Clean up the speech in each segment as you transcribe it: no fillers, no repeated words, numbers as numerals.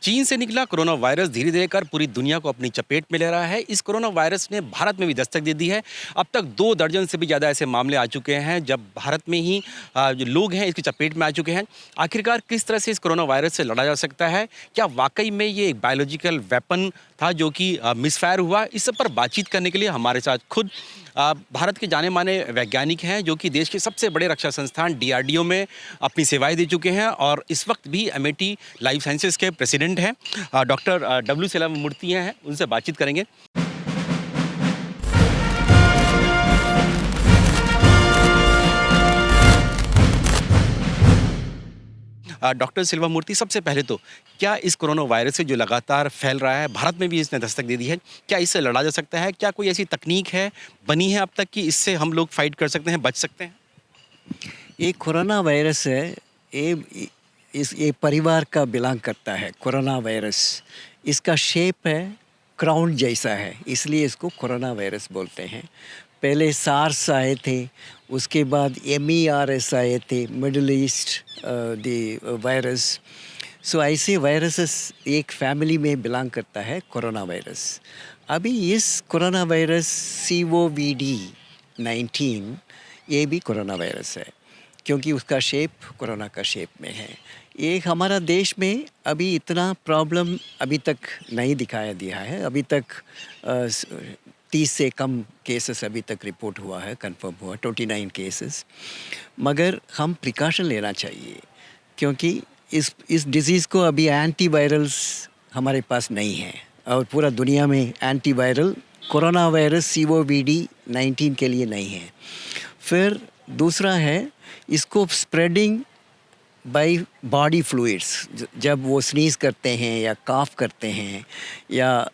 चीन से निकला कोरोना वायरस धीरे धीरे कर पूरी दुनिया को अपनी चपेट में ले रहा है। इस कोरोना वायरस ने भारत में भी दस्तक दे दी है। अब तक 2 दर्जन से भी ज़्यादा ऐसे मामले आ चुके हैं जब भारत में ही जो लोग हैं इसकी चपेट में आ चुके हैं। आखिरकार किस तरह से इस कोरोना वायरस से लड़ा जा सकता है? क्या वाकई में ये एक बायोलॉजिकल वेपन था जो कि मिसफायर हुआ? इस सब पर बातचीत करने के लिए हमारे साथ खुद भारत के जाने माने वैज्ञानिक हैं जो कि देश के सबसे बड़े रक्षा संस्थान डीआरडीओ में अपनी सेवाएं दे चुके हैं और इस वक्त भी अमेठी लाइफ साइंसेज के प्रेसिडेंट हैं। डॉक्टर डब्ल्यू सेलामूर्ति हैं, उनसे बातचीत करेंगे। डॉक्टर सिल्वामूर्ति, सबसे पहले तो क्या इस कोरोना वायरस से जो लगातार फैल रहा है, भारत में भी इसने दस्तक दे दी है, क्या इससे लड़ा जा सकता है? क्या कोई ऐसी तकनीक है, बनी है अब तक कि इससे हम लोग फाइट कर सकते हैं, बच सकते हैं? ये कोरोना वायरस है, ये परिवार का बिलोंग करता है। कोरोना वायरस, इसका शेप है क्राउन जैसा है, इसलिए इसको कोरोना वायरस बोलते हैं। पहले सार्स आए थे, उसके बाद MERS आए थे, मिडल ईस्ट द वायरस। सो ऐसे वायरसेस एक फैमिली में बिलोंग करता है कोरोना वायरस। अभी इस कोरोना वायरस COVID-19 ये भी कोरोना वायरस है, क्योंकि उसका शेप कोरोना का शेप में है। ये हमारा देश में अभी इतना प्रॉब्लम अभी तक नहीं दिखाया दिया है। अभी तक 30 से कम केसेस अभी तक रिपोर्ट हुआ है, कंफर्म हुआ 29 केसेस। मगर हम प्रिकॉशन लेना चाहिए, क्योंकि इस डिज़ीज़ को अभी एंटीवायरल्स हमारे पास नहीं है और पूरा दुनिया में एंटीवायरल कोरोना वायरस COVID-19 के लिए नहीं है। फिर दूसरा है, इसको स्प्रेडिंग बाय बॉडी फ्लूइड्स। जब वो स्नीज़ करते हैं या काफ करते हैं या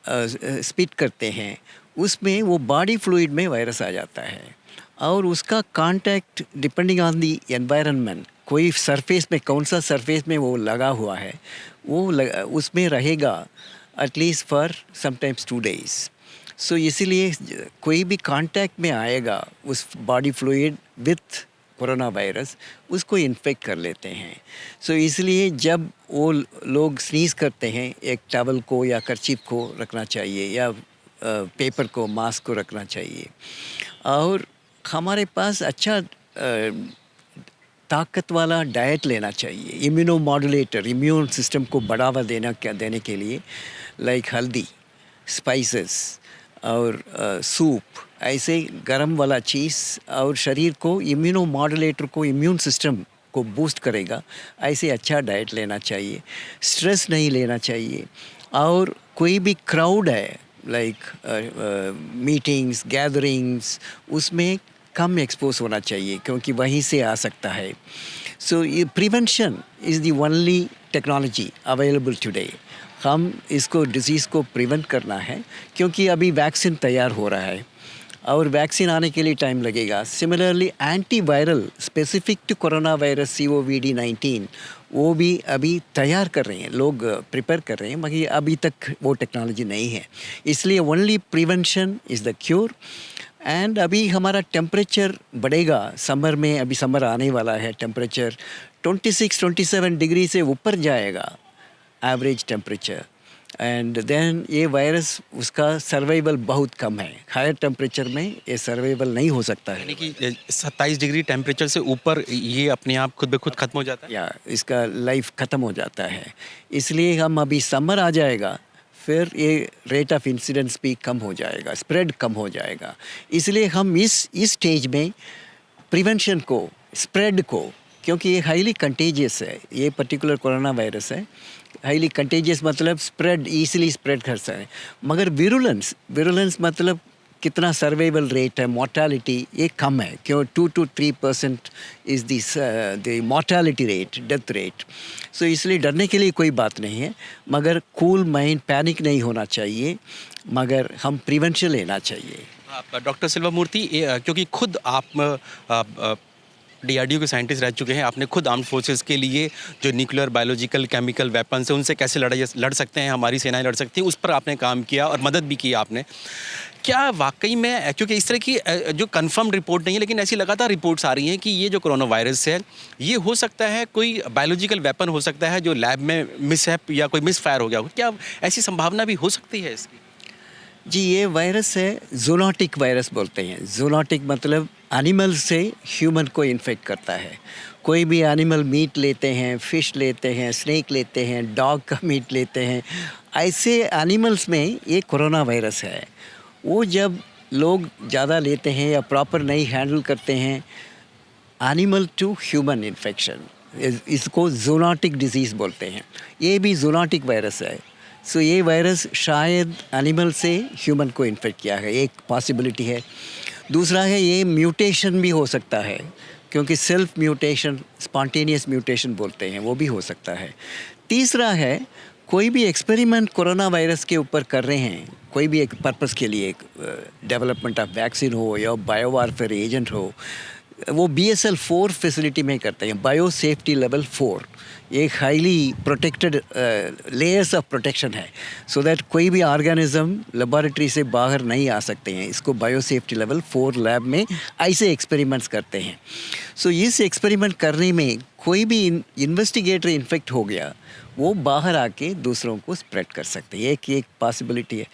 स्पिट करते हैं, उसमें वो बॉडी फ्लूइड में वायरस आ जाता है और उसका contact depending on the environment, कोई सरफेस में, कौन सा सरफेस में वो लगा हुआ है, उसमें रहेगा एटलीस्ट फॉर समटाइम्स 2 days। सो इसीलिए कोई भी कांटेक्ट में आएगा उस body fluid with corona virus, उसको इन्फेक्ट कर लेते हैं। सो इसलिए जब वो लोग स्नीज़ करते हैं, एक टॉवल को या कर्चीफ को रखना चाहिए या पेपर को, मास्क को रखना चाहिए। और हमारे पास अच्छा ताकत वाला डाइट लेना चाहिए, इम्यूनो मॉड्यूलेटर, इम्यून सिस्टम को बढ़ावा देने के लिए, लाइक हल्दी, स्पाइसेस और सूप, ऐसे गरम वाला चीज़ और शरीर को इम्यूनो मॉड्यूलेटर को, इम्यून सिस्टम को बूस्ट करेगा, ऐसे अच्छा डाइट लेना चाहिए। स्ट्रेस नहीं लेना चाहिए और कोई भी क्राउड है, लाइक मीटिंग्स, गैदरिंग्स, उसमें कम एक्सपोज होना चाहिए, क्योंकि वहीं से आ सकता है। सो ये prevention is the only technology available today. हम इसको, डिज़ीज़ को प्रिवेंट करना है, क्योंकि अभी वैक्सीन तैयार हो रहा है और वैक्सीन आने के लिए टाइम लगेगा। Similarly antiviral specific to corona virus COVID-19 वो भी अभी तैयार कर रहे हैं, लोग प्रिपेयर कर रहे हैं, मगर अभी तक वो टेक्नोलॉजी नहीं है। इसलिए only prevention is the cure. And अभी हमारा टेम्परेचर बढ़ेगा समर में, अभी समर आने वाला है, टेम्परेचर 26-27 डिग्री से ऊपर जाएगा एवरेज टेम्परेचर। एंड देन ये वायरस, उसका सर्वाइवल बहुत कम है। हायर टेम्परेचर में ये सर्वाइवल नहीं हो सकता है। यानी कि 27 डिग्री टेम्परेचर से ऊपर ये अपने आप खुद ब खुद खत्म हो जाता है? या इसका लाइफ ख़त्म हो जाता है। इसलिए हम अभी समर आ जाएगा, फिर ये रेट ऑफ इंसिडेंस भी कम हो जाएगा, स्प्रेड कम हो जाएगा। इसलिए हम इस स्टेज में प्रिवेंशन को, स्प्रेड को, क्योंकि ये हाईली कंटेजियस है, ये पर्टिकुलर कोरोना वायरस है, हाईली कंटेजियस मतलब स्प्रेड, ईजिली स्प्रेड कर सकते हैं। मगर विरुलेंस मतलब कितना सर्वाइवल रेट है, मोर्टालिटी ये कम है, क्यों 2 to 3% is the mortality rate, death rate. So इसलिए डरने के लिए कोई बात नहीं है, मगर कूल माइंड, पैनिक नहीं होना चाहिए, मगर हम प्रिवेंशन लेना चाहिए। डॉक्टर सिल्वामूर्ति, क्योंकि खुद आप डीआरडीओ के साइंटिस्ट रह चुके हैं, आपने खुद आर्म्ड फोर्सेस के लिए जो न्यूक्लियर, बायोलॉजिकल, केमिकल वेपन्स हैं, उनसे कैसे लड़ सकते हैं, हमारी सेनाएं लड़ सकती हैं, उस पर आपने काम किया और मदद भी की आपने। क्या वाकई में, क्योंकि इस तरह की जो कंफर्म रिपोर्ट नहीं है लेकिन ऐसी लगातार रिपोर्ट्स आ रही हैं कि ये जो कोरोना वायरस है ये हो सकता है कोई बायोलॉजिकल वेपन हो सकता है जो लैब में मिसहैप या कोई मिसफायर हो गया हो, क्या ऐसी संभावना भी हो सकती है इसकी? जी, ये वायरस है, ज़ूनोटिक वायरस बोलते हैं। ज़ूनोटिक मतलब एनिमल से ह्यूमन को इन्फेक्ट करता है। कोई भी एनिमल मीट लेते हैं, फ़िश लेते हैं, स्नेक लेते हैं, डॉग का मीट लेते हैं, ऐसे एनिमल्स में ये कोरोना वायरस है। वो जब लोग ज़्यादा लेते हैं या प्रॉपर नहीं हैंडल करते हैं, एनिमल टू ह्यूमन इन्फेक्शन, इसको ज़ूनोटिक डिजीज़ बोलते हैं। ये भी ज़ूनोटिक वायरस है। सो ये वायरस शायद एनिमल से ह्यूमन को इन्फेक्ट किया है, एक पॉसिबिलिटी है। दूसरा है ये म्यूटेशन भी हो सकता है, क्योंकि सेल्फ म्यूटेशन, स्पॉन्टेनियस म्यूटेशन बोलते हैं, वो भी हो सकता है। तीसरा है कोई भी एक्सपेरिमेंट कोरोना वायरस के ऊपर कर रहे हैं, कोई भी एक पर्पस के लिए, डेवलपमेंट ऑफ वैक्सीन हो या बायोवारफेयर एजेंट हो, वो BSL 4 फैसिलिटी में करते हैं, बायो सेफ्टी लेवल 4। एक highly protected layers of protection है, सो दैट कोई भी ऑर्गेनिज्म लेबोरेटरी से बाहर नहीं आ सकते हैं। इसको बायो सेफ्टी लेवल 4 लैब में ऐसे एक्सपेरिमेंट्स करते हैं। सो इस एक्सपेरिमेंट करने में कोई भी इन्वेस्टिगेटर इन्फेक्ट हो गया, वो बाहर आके दूसरों को स्प्रेड कर सकते हैं, एक पासिबिलिटी है।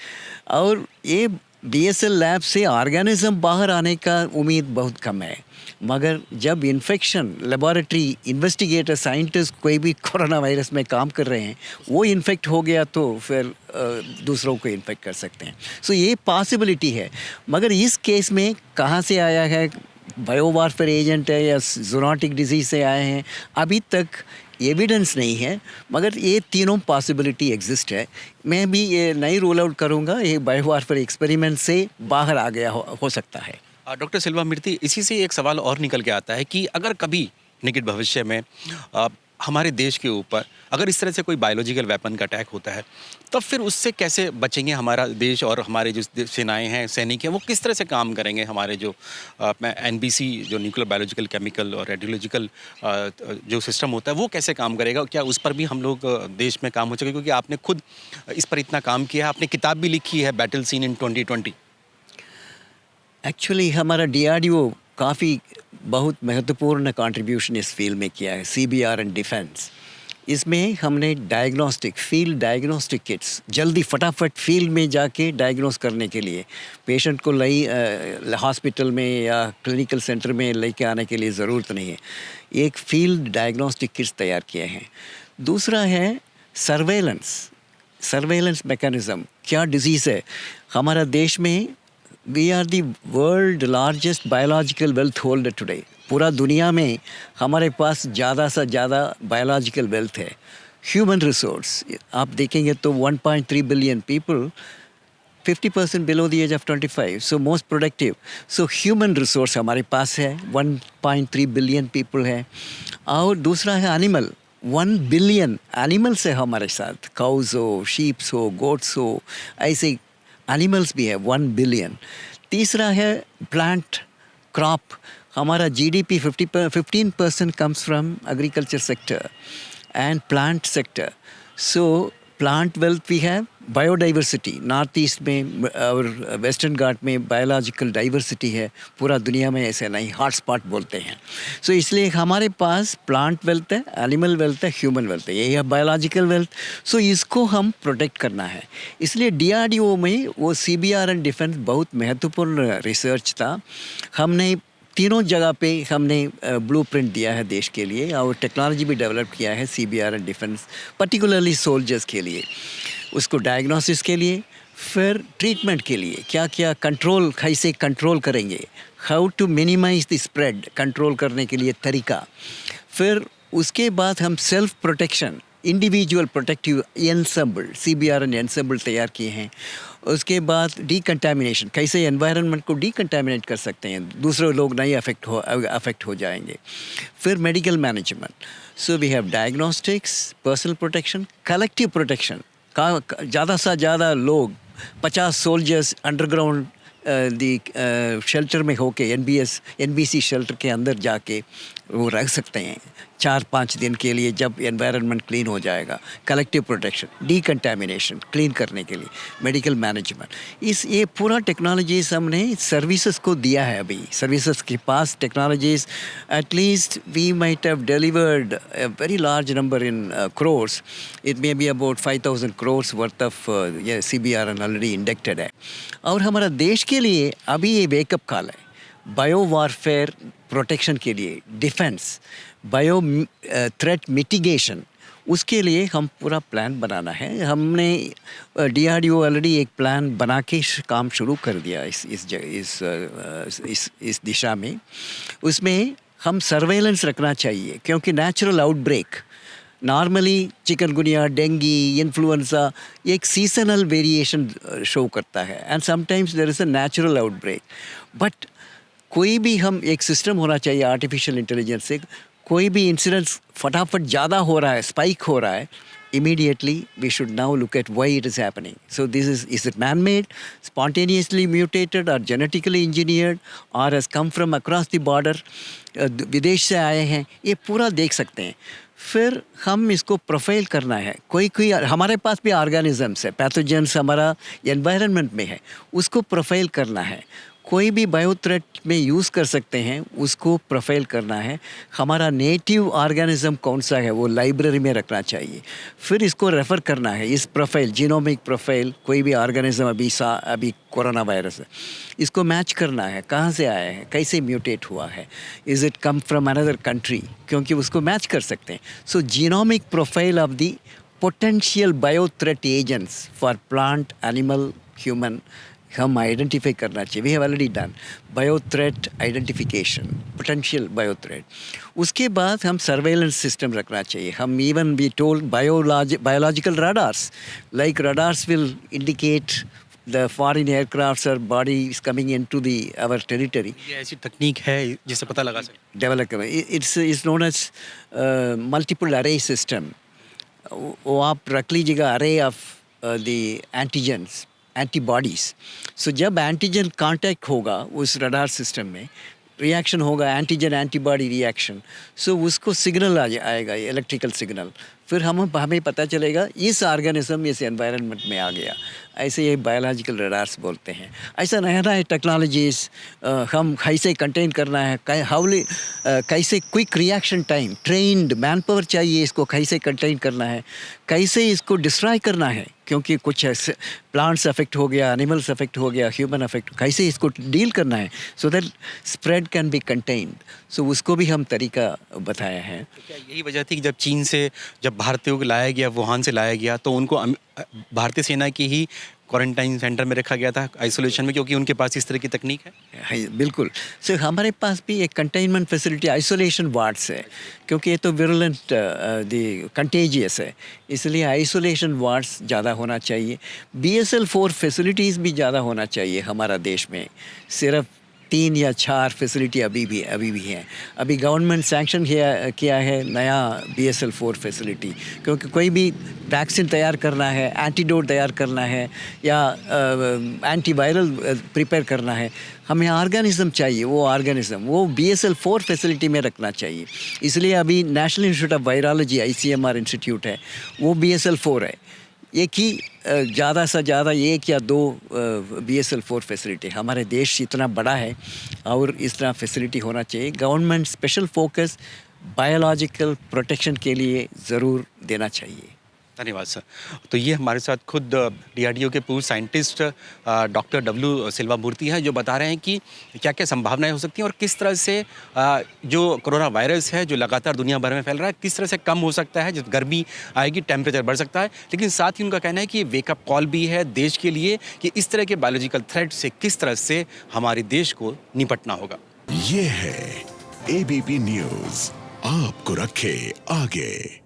और ये BSL लैब से ऑर्गेनिज्म बाहर आने का उम्मीद बहुत कम है, मगर जब इन्फेक्शन लेबॉरेटरी इन्वेस्टिगेटर साइंटिस्ट कोई भी कोरोना वायरस में काम कर रहे हैं, वो इन्फेक्ट हो गया तो फिर दूसरों को इन्फेक्ट कर सकते हैं। सो ये पॉसिबिलिटी है, मगर इस केस में कहाँ से आया है, बायोवारफेयर एजेंट है या ज़ूनोटिक डिजीज़ से आए हैं, अभी तक एविडेंस नहीं है, मगर ये तीनों पॉसिबिलिटी एग्जिस्ट है। मैं भी ये नहीं रूल आउट करूँगा, ये बायोवारफेयर एक्सपेरिमेंट से बाहर आ गया हो सकता है। डॉक्टर सिल्वा मिर्ती, इसी से एक सवाल और निकल के आता है कि अगर कभी निकट भविष्य में हमारे देश के ऊपर अगर इस तरह से कोई बायोलॉजिकल वेपन का अटैक होता है, तब फिर उससे कैसे बचेंगे हमारा देश, और हमारे जो सेनाएं हैं, सैनिक हैं, वो किस तरह से काम करेंगे? हमारे जो NBC जो न्यूक्लियर बायोलॉजिकल केमिकल और रेडियोलॉजिकल जो सिस्टम होता है वो कैसे काम करेगा? क्या उस पर भी हम लोग देश में काम हो सके? क्योंकि आपने खुद इस पर इतना काम किया है, आपने किताब भी लिखी है, बैटल सीन इन 2020। एक्चुअली हमारा DRDO काफ़ी बहुत महत्वपूर्ण कंट्रीब्यूशन इस फील्ड में किया है, CBR एंड डिफेंस। इसमें हमने फील्ड डायग्नोस्टिक किट्स जल्दी फटाफट फील्ड में जाके डायग्नोस करने के लिए, पेशेंट को हॉस्पिटल में या क्लिनिकल सेंटर में लेके आने के लिए ज़रूरत नहीं है, एक फील्ड डायग्नोस्टिक किट्स तैयार किए हैं। दूसरा है सर्वेलेंस मैकेनिज़्म, क्या डिजीज़ है हमारा देश में। We are the world largest biological wealth holder today. पूरा दुनिया में हमारे पास ज़्यादा से ज़्यादा बायोलॉजिकल वेल्थ है। ह्यूमन रिसोर्स आप देखेंगे तो 1.3 billion people, 50% below the age of 25, so most productive. So human resource हमारे पास है, 1.3 बिलियन पीपल है। और दूसरा है एनिमल, 1 बिलियन एनिमल्स है हमारे साथ, काउज हो, शीप्स हो, गोट्स हो, ऐसे एनिमल्स भी है 1 बिलियन। तीसरा है प्लांट क्रॉप, हमारा GDP 15% comes from agriculture sector and plant sector. So plant wealth भी है, बायोडाइवर्सिटी नॉर्थ ईस्ट में और वेस्टर्न घाट में बायोलॉजिकल डाइवर्सिटी है, पूरा दुनिया में ऐसे नहीं, हॉटस्पॉट बोलते हैं। सो इसलिए हमारे पास प्लांट वेल्थ है, एनिमल वेल्थ है, ह्यूमन वेल्थ है, यही है बायोलॉजिकल वेल्थ। सो इसको हम प्रोटेक्ट करना है। इसलिए DRDO में वो CBR एंड डिफेंस बहुत महत्वपूर्ण रिसर्च था। हमने तीनों जगह पे हमने ब्लूप्रिंट दिया है देश के लिए, और टेक्नोलॉजी भी डेवलप किया है CBR and defence, particularly soldiers के लिए, उसको डायग्नोसिस के लिए, फिर ट्रीटमेंट के लिए क्या क्या कंट्रोल, कैसे कंट्रोल करेंगे, how to minimize the spread, control करने के लिए तरीका। फिर उसके बाद हम self protection, individual protective ensemble, CBR and ensemble तैयार किए हैं। उसके बाद डिकंटामिनेशन, कैसे एनवायरनमेंट को डिकंटामिनेट कर सकते हैं, दूसरे लोग नहीं अफेक्ट हो जाएंगे। फिर medical management. So we have diagnostics, personal protection, collective protection. ज़्यादा से ज़्यादा लोग 50 सोल्जर्स अंडरग्राउंड दी शेल्टर में होके, NBC शेल्टर के अंदर जाके वो रख सकते हैं 4-5 दिन के लिए, जब एनवायरनमेंट क्लीन हो जाएगा। कलेक्टिव प्रोटेक्शन, डीकंटामिनेशन क्लीन करने के लिए, मेडिकल मैनेजमेंट, ये पूरा टेक्नोलॉजीज़ हमने सर्विसेज को दिया है। अभी सर्विसेज के पास technologies at least we might have delivered a very large number in crores. It may be about 5,000 crores worth of CBRN already inducted है। और हमारा देश के लिए अभी ये वेकअप कॉल है, बायो वारफेयर प्रोटेक्शन के लिए, डिफेंस, बायो थ्रेट मिटिगेशन, उसके लिए हम पूरा प्लान बनाना है। हमने DRDO ऑलरेडी एक प्लान बना के काम शुरू कर दिया इस दिशा में। उसमें हम सर्वेलेंस रखना चाहिए, क्योंकि natural outbreak normally chikungunya, dengue, influenza एक सीजनल वेरिएशन शो करता है, and sometimes there is a natural outbreak. But कोई भी हम एक सिस्टम होना चाहिए आर्टिफिशियल इंटेलिजेंस से, कोई भी इंसिडेंट्स फटाफट ज़्यादा हो रहा है, स्पाइक हो रहा है, immediately we should now look at why it is happening. So this is it man-made, spontaneously mutated, or genetically engineered, or has come from across the border, विदेश से आए हैं, ये पूरा देख सकते हैं। फिर हम इसको प्रोफाइल करना है। कोई हमारे पास भी ऑर्गेनिजम्स है, पैथोजेंस हमारा एनवायरनमेंट में है, उसको प्रोफाइल करना है। कोई भी बायो थ्रेट में यूज़ कर सकते हैं, उसको प्रोफाइल करना है। हमारा नेटिव ऑर्गेनिज्म कौन सा है वो लाइब्रेरी में रखना चाहिए। फिर इसको रेफ़र करना है, इस प्रोफाइल, जीनोमिक प्रोफाइल, कोई भी ऑर्गेनिज्म अभी कोरोना वायरस है, इसको मैच करना है, कहाँ से आया है, कैसे म्यूटेट हुआ है, is it come from another country, क्योंकि उसको मैच कर सकते हैं। So genomic profile of the potential bio threat agents for plant, animal, human हम आइडेंटिफाई करना चाहिए। We have already done bio threat identification, potential bio threat. उसके बाद हम सर्वेलेंस सिस्टम रखना चाहिए। हम even we told biological radars, like radars will indicate the foreign aircrafts or body is coming into our territory. ये ऐसी तकनीक है जिससे पता लगा सकते Develop it's known as multiple array system. वो आप रख लीजिएगा, array of the antigens, antibodies. So जब एंटीजन कांटेक्ट होगा उस रडार सिस्टम में, रिएक्शन होगा, एंटीजन एंटीबॉडी रिएक्शन, सो उसको सिग्नल आएगा, इलेक्ट्रिकल सिग्नल। फिर हमें पता चलेगा इस ऑर्गेनिज्म इस एनवायरनमेंट में आ गया। ऐसे ये बायोलॉजिकल रडार्स बोलते हैं। ऐसा नया टेक्नोलॉजीज़ हम कैसे कंटेन करना है, कैसे quick reaction time, trend man power चाहिए, इसको कैसे कंटेन करना है, कैसे इसको डिस्ट्रॉय करना है, क्योंकि कुछ प्लांट्स अफेक्ट हो गया, एनिमल्स अफेक्ट हो गया, ह्यूमन अफेक्ट, कैसे इसको डील करना है so that spread can be contained. So उसको भी हम तरीका बताया है। तो क्या यही वजह थी कि जब चीन से जब भारतीयों को लाया गया, वुहान से लाया गया, तो उनको भारतीय सेना की ही क्वारंटाइन सेंटर में रखा गया था, आइसोलेशन में, क्योंकि उनके पास इस तरह की तकनीक है? बिल्कुल। सो हमारे पास भी एक कंटेनमेंट फैसिलिटी, आइसोलेशन वार्ड्स है, क्योंकि ये तो विरुलेंट कंटेजियस है, इसलिए आइसोलेशन वार्ड्स ज़्यादा होना चाहिए। BSL-4 फैसिलिटीज़ भी ज़्यादा होना चाहिए हमारा देश में। सिर्फ 3 या 4 फैसिलिटी अभी भी हैं। अभी गवर्नमेंट सैंक्शन किया है नया BSL-4 फैसिलिटी, क्योंकि कोई भी वैक्सीन तैयार करना है, एंटीडोट तैयार करना है, या एंटीवायरल प्रिपेयर करना है, हमें ऑर्गेनिज्म चाहिए। वो BSL-4 फैसिलिटी में रखना चाहिए। इसलिए अभी national institute of virology, ICMR institute है, वो BSL-4 है। एक ही ज़्यादा से ज़्यादा 1 या 2 BSL-4 फैसिलिटी। हमारे देश इतना बड़ा है और इस तरह फैसिलिटी होना चाहिए। Government special focus biological protection के लिए ज़रूर देना चाहिए। धन्यवाद सर। तो ये हमारे साथ खुद DRDO के पूर्व साइंटिस्ट डॉक्टर W सिल्वा मूर्ति हैं, जो बता रहे हैं कि क्या क्या संभावनाएं हो सकती हैं और किस तरह से जो कोरोना वायरस है जो लगातार दुनिया भर में फैल रहा है, किस तरह से कम हो सकता है। जब गर्मी आएगी टेम्परेचर बढ़ सकता है, लेकिन साथ ही उनका कहना है कि वेकअप कॉल भी है देश के लिए कि इस तरह के बायोलॉजिकल थ्रेट से किस तरह से हमारे देश को निपटना होगा। ये है ABP न्यूज़, आपको रखे आगे।